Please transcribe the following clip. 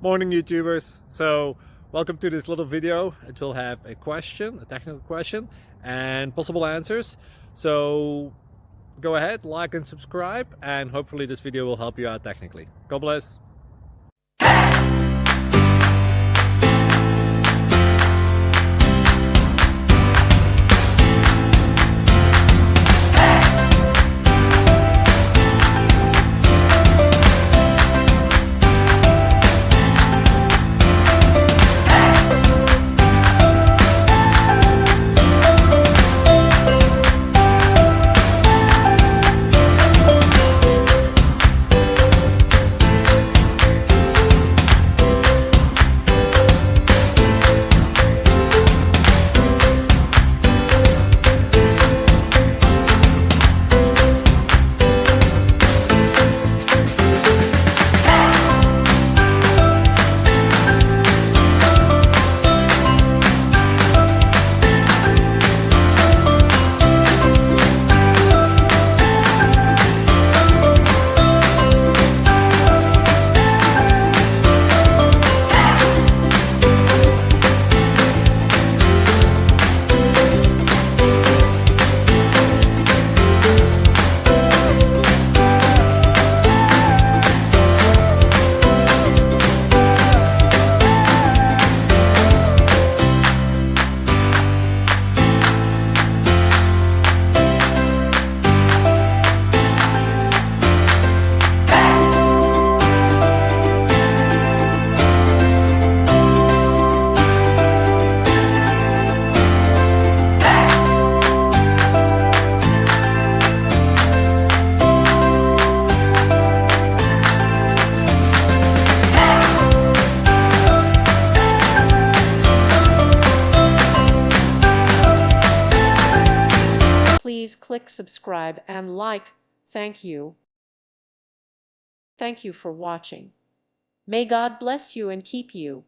Morning YouTubers. So welcome to this little video. It will have a question, a technical question, and possible answers. So go ahead, like and subscribe, and hopefully this video will help you out technically. God bless. Please click subscribe and like. Thank you. Thank you for watching. May God bless you and keep you.